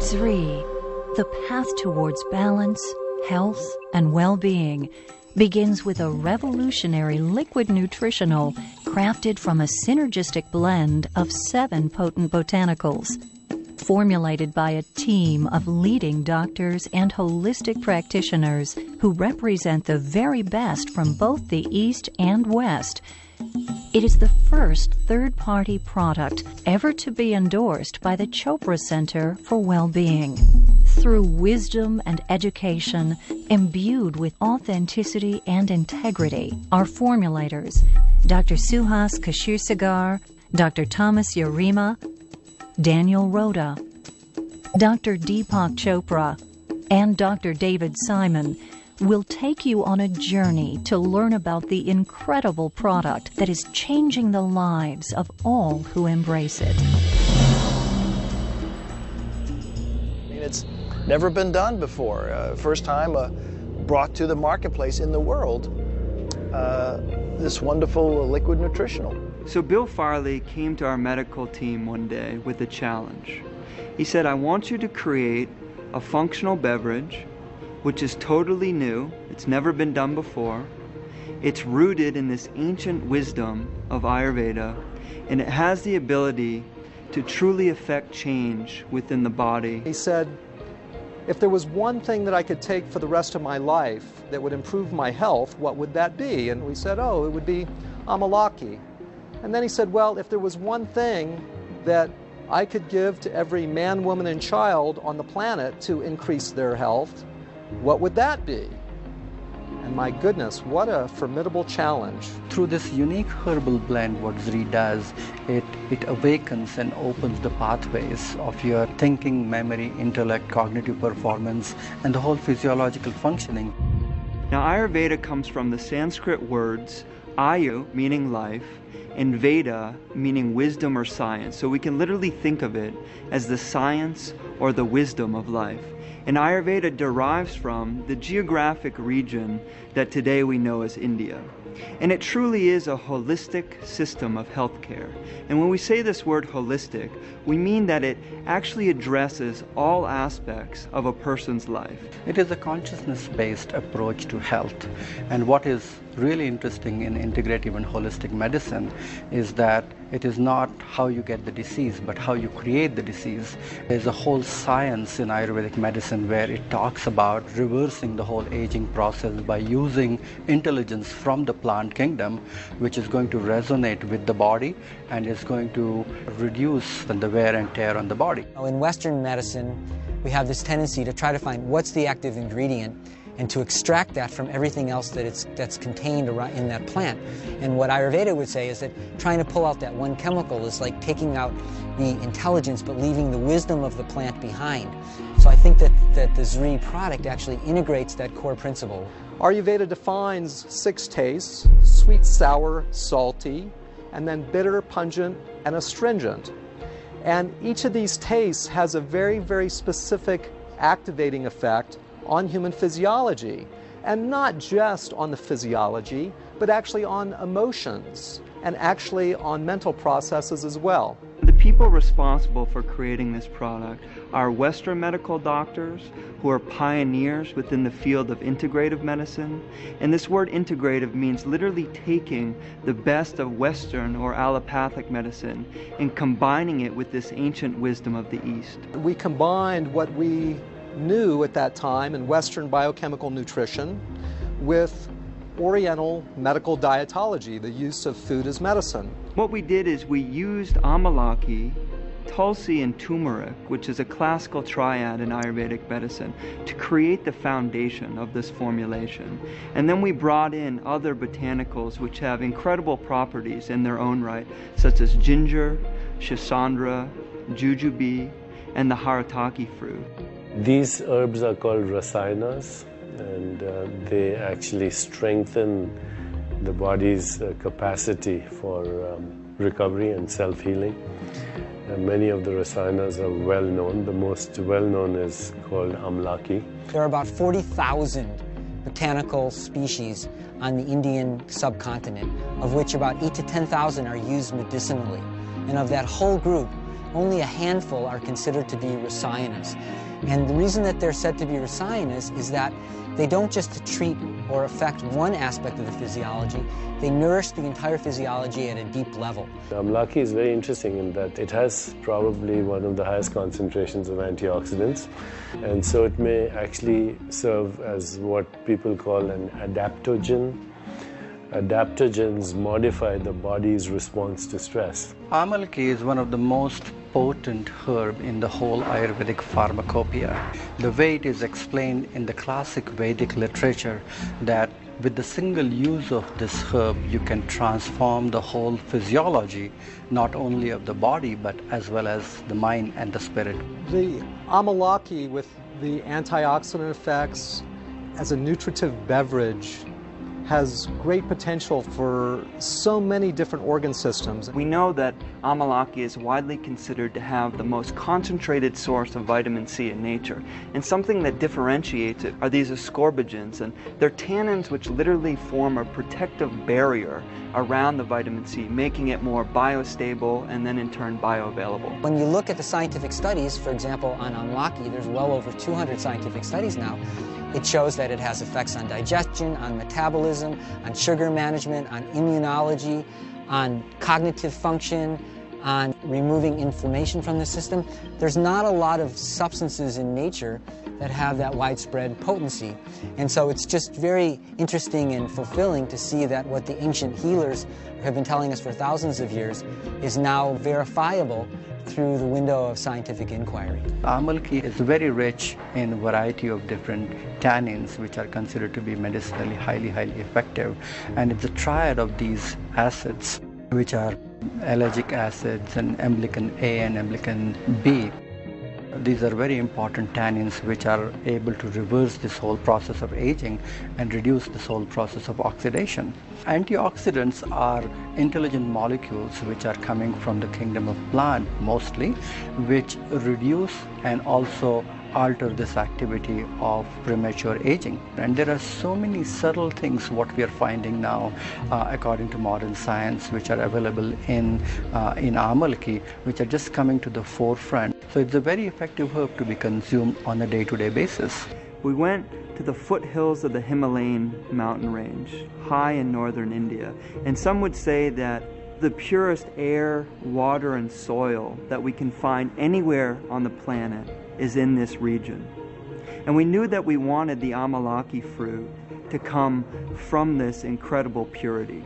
Zrii, the path towards balance, health, and well-being, begins with a revolutionary liquid nutritional crafted from a synergistic blend of 7 potent botanicals. Formulated by a team of leading doctors and holistic practitioners who represent the very best from both the East and West, it is the first third-party product ever to be endorsed by the Chopra Center for Well-Being. Through wisdom and education, imbued with authenticity and integrity, our formulators, Dr. Suhas Kashirsagar, Dr. Thomas Yarima, Daniel Rhoda, Dr. Deepak Chopra, and Dr. David Simon will take you on a journey to learn about the incredible product that is changing the lives of all who embrace it. It's never been done before. First time brought to the marketplace in the world, this wonderful liquid nutritional. So Bill Farley came to our medical team one day with a challenge. He said, I want you to create a functional beverage which is totally new, it's never been done before, it's rooted in this ancient wisdom of Ayurveda, and it has the ability to truly affect change within the body. He said, if there was one thing that I could take for the rest of my life that would improve my health, what would that be? And we said, oh, it would be amalaki. And then he said, well, if there was one thing that I could give to every man, woman, and child on the planet to increase their health, what would that be? And my goodness, what a formidable challenge. Through this unique herbal blend, what Zrii does, it awakens and opens the pathways of your thinking, memory, intellect, cognitive performance, and the whole physiological functioning. Now, Ayurveda comes from the Sanskrit words Ayu, meaning life, and Veda, meaning wisdom or science. So we can literally think of it as the science or the wisdom of life. And Ayurveda derives from the geographic region that today we know as India. And it truly is a holistic system of healthcare. And when we say this word holistic, we mean that it actually addresses all aspects of a person's life. It is a consciousness-based approach to health. And what is really interesting in integrative and holistic medicine is that it is not how you get the disease, but how you create the disease. There's a whole science in Ayurvedic medicine where it talks about reversing the whole aging process by using intelligence from the plant kingdom, which is going to resonate with the body and is going to reduce the wear and tear on the body. In Western medicine, we have this tendency to try to find what's the active ingredient and to extract that from everything else that's contained in that plant. And what Ayurveda would say is that trying to pull out that one chemical is like taking out the intelligence but leaving the wisdom of the plant behind. So I think that the Zrii product actually integrates that core principle. Ayurveda defines 6 tastes: sweet, sour, salty, and then bitter, pungent, and astringent. And each of these tastes has a very, very specific activating effect on human physiology, and not just on the physiology, but actually on emotions and actually on mental processes as well. The people responsible for creating this product are Western medical doctors who are pioneers within the field of integrative medicine. And this word integrative means literally taking the best of Western or allopathic medicine and combining it with this ancient wisdom of the East. We combined what we knew at that time in Western biochemical nutrition with Oriental medical dietology, the use of food as medicine. What we did is we used amalaki, tulsi, and turmeric, which is a classical triad in Ayurvedic medicine, to create the foundation of this formulation. And then we brought in other botanicals which have incredible properties in their own right, such as ginger, shisandra, jujube, and the harataki fruit. These herbs are called rasayanas, and they actually strengthen the body's capacity for recovery and self-healing. Many of the rasayanas are well known. The most well known is called amlaki. There are about 40,000 botanical species on the Indian subcontinent, of which about 8,000 to 10,000 are used medicinally. And of that whole group, only a handful are considered to be rasayanas. And the reason that they're said to be rasayanas is that they don't just treat or affect one aspect of the physiology, they nourish the entire physiology at a deep level. Amalaki is very interesting in that it has probably one of the highest concentrations of antioxidants, and so it may actually serve as what people call an adaptogen. Adaptogens modify the body's response to stress. Amalaki is one of the most potent herb in the whole Ayurvedic pharmacopoeia. The way it is explained in the classic Vedic literature that with the single use of this herb you can transform the whole physiology, not only of the body but as well as the mind and the spirit. The Amalaki, with the antioxidant effects as a nutritive beverage, has great potential for so many different organ systems. We know that Amalaki is widely considered to have the most concentrated source of vitamin C in nature. And something that differentiates it are these ascorbigens, and they're tannins which literally form a protective barrier around the vitamin C, making it more biostable and then in turn bioavailable. When you look at the scientific studies, for example, on Amalaki, there's well over 200 scientific studies now. It shows that it has effects on digestion, on metabolism, on sugar management, on immunology, on cognitive function, on removing inflammation from the system. There's not a lot of substances in nature that have that widespread potency. And so it's just very interesting and fulfilling to see that what the ancient healers have been telling us for thousands of years is now verifiable through the window of scientific inquiry. Amalaki is very rich in a variety of different tannins which are considered to be medicinally highly effective, and it's a triad of these acids which are ellagic acids and emblican A and emblican B. These are very important tannins which are able to reverse this whole process of aging and reduce this whole process of oxidation. Antioxidants are intelligent molecules which are coming from the kingdom of plant mostly, which reduce and also alter this activity of premature aging. And there are so many subtle things what we are finding now according to modern science which are available in Amalaki, which are just coming to the forefront. So it's a very effective herb to be consumed on a day-to-day basis. We went to the foothills of the Himalayan mountain range, high in northern India, and some would say that the purest air, water, and soil that we can find anywhere on the planet is in this region. And we knew that we wanted the Amalaki fruit to come from this incredible purity.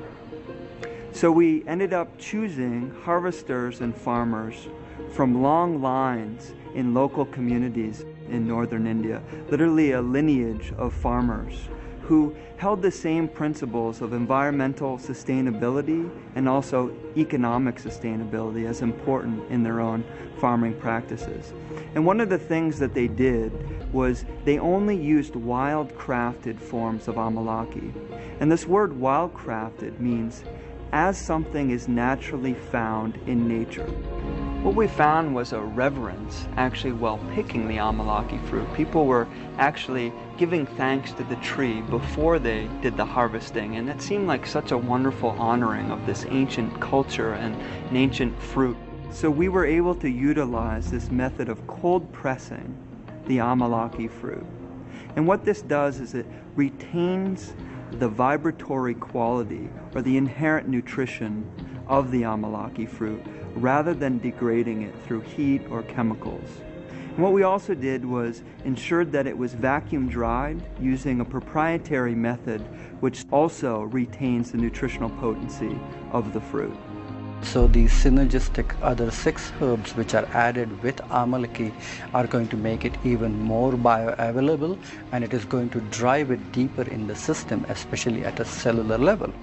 So we ended up choosing harvesters and farmers from long lines in local communities in northern India, literally a lineage of farmers who held the same principles of environmental sustainability and also economic sustainability as important in their own farming practices. And one of the things that they did was they only used wild-crafted forms of Amalaki. And this word wild-crafted means as something is naturally found in nature. What we found was a reverence actually while picking the Amalaki fruit. People were actually giving thanks to the tree before they did the harvesting, and it seemed like such a wonderful honoring of this ancient culture and an ancient fruit. So we were able to utilize this method of cold pressing the Amalaki fruit. And what this does is it retains the vibratory quality or the inherent nutrition of the Amalaki fruit rather than degrading it through heat or chemicals. And what we also did was ensured that it was vacuum dried using a proprietary method which also retains the nutritional potency of the fruit. So these synergistic other 6 herbs which are added with Amalaki are going to make it even more bioavailable, and it is going to drive it deeper in the system, especially at a cellular level.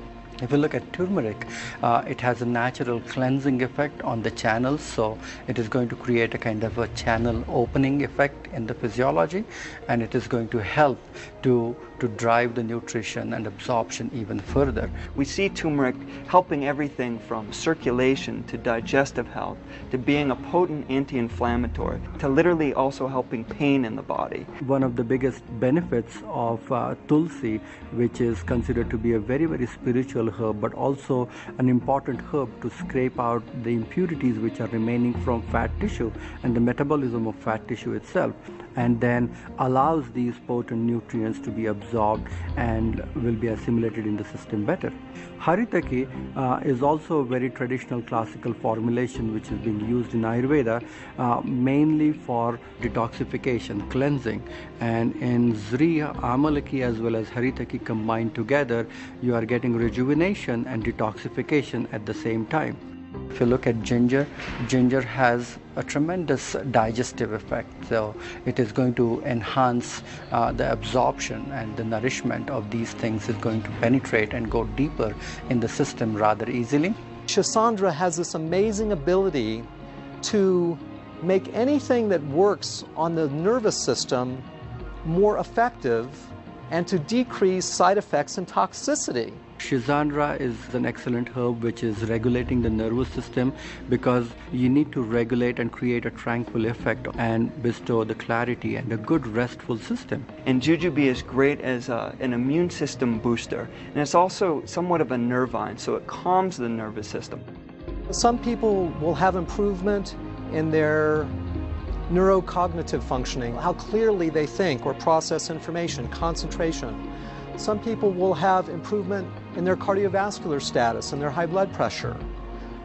If you look at turmeric, it has a natural cleansing effect on the channels, so it is going to create a kind of a channel opening effect in the physiology, and it is going to help to to drive the nutrition and absorption even further. We see turmeric helping everything from circulation to digestive health, to being a potent anti-inflammatory, to literally also helping pain in the body. One of the biggest benefits of tulsi, which is considered to be a very, very spiritual herb, but also an important herb to scrape out the impurities which are remaining from fat tissue and the metabolism of fat tissue itself, and then allows these potent nutrients to be absorbed and will be assimilated in the system better. Haritaki is also a very traditional classical formulation which is being used in Ayurveda mainly for detoxification, cleansing, and in Zrii, Amalaki as well as Haritaki combined together, you are getting rejuvenation and detoxification at the same time. If you look at ginger, ginger has a tremendous digestive effect, so it is going to enhance the absorption, and the nourishment of these things is going to penetrate and go deeper in the system rather easily. Shisandra has this amazing ability to make anything that works on the nervous system more effective and to decrease side effects and toxicity. Shisandra is an excellent herb which is regulating the nervous system, because you need to regulate and create a tranquil effect and bestow the clarity and a good restful system. And jujube is great as an immune system booster, and it's also somewhat of a nervine, so it calms the nervous system. Some people will have improvement in their neurocognitive functioning, how clearly they think or process information, concentration. Some people will have improvement in their cardiovascular status and their high blood pressure.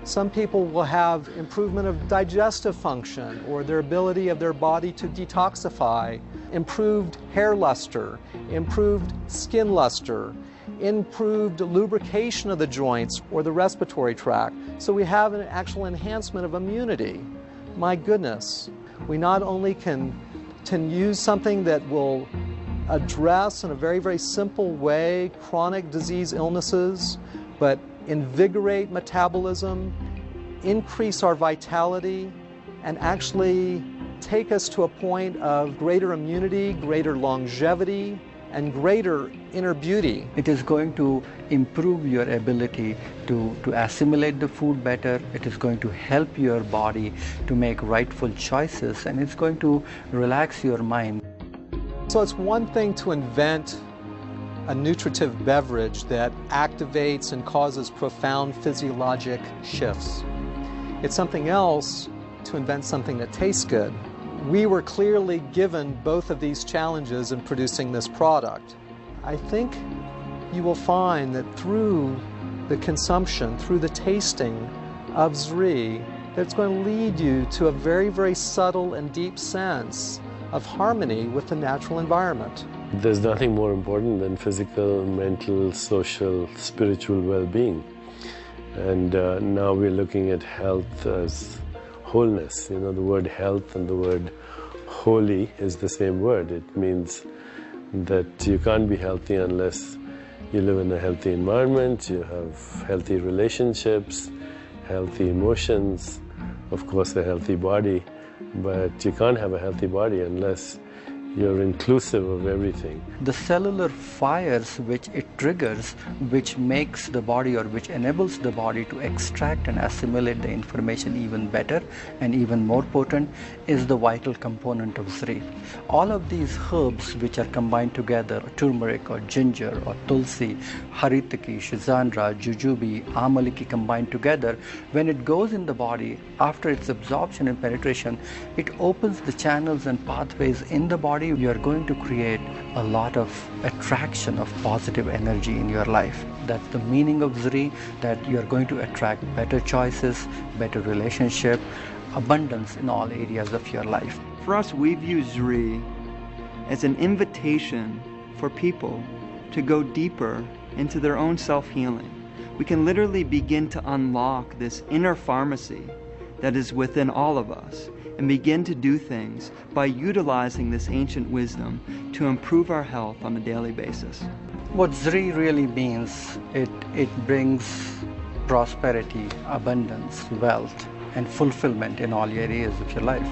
Some people will have improvement of digestive function or their ability of their body to detoxify, improved hair luster, improved skin luster, improved lubrication of the joints or the respiratory tract. So we have an actual enhancement of immunity. My goodness, we not only can use something that will address in a very, very simple way chronic disease illnesses, but invigorate metabolism, increase our vitality, and actually take us to a point of greater immunity, greater longevity, and greater inner beauty. It is going to improve your ability to assimilate the food better. It is going to help your body to make rightful choices, and it's going to relax your mind. So it's one thing to invent a nutritive beverage that activates and causes profound physiologic shifts. It's something else to invent something that tastes good. We were clearly given both of these challenges in producing this product. I think you will find that through the consumption, through the tasting of Zrii, that it's going to lead you to a very, very subtle and deep sense of harmony with the natural environment. There's nothing more important than physical, mental, social, spiritual well-being. And now we're looking at health as wholeness. You know, the word health and the word holy is the same word. It means that you can't be healthy unless you live in a healthy environment, you have healthy relationships, healthy emotions, of course a healthy body. But you can't have a healthy body unless you're inclusive of everything. The cellular fires which it triggers, which makes the body or which enables the body to extract and assimilate the information even better and even more potent, is the vital component of Zrii. All of these herbs which are combined together, turmeric or ginger or tulsi, haritaki, shisandra, jujube, amalaki combined together, when it goes in the body, after its absorption and penetration, it opens the channels and pathways in the body. You are going to create a lot of attraction of positive energy in your life. That's the meaning of Zrii, that you are going to attract better choices, better relationship, abundance in all areas of your life. For us, we view Zrii as an invitation for people to go deeper into their own self-healing. We can literally begin to unlock this inner pharmacy that is within all of us, and begin to do things by utilizing this ancient wisdom to improve our health on a daily basis. What Zrii really means, it brings prosperity, abundance, wealth, and fulfillment in all areas of your life.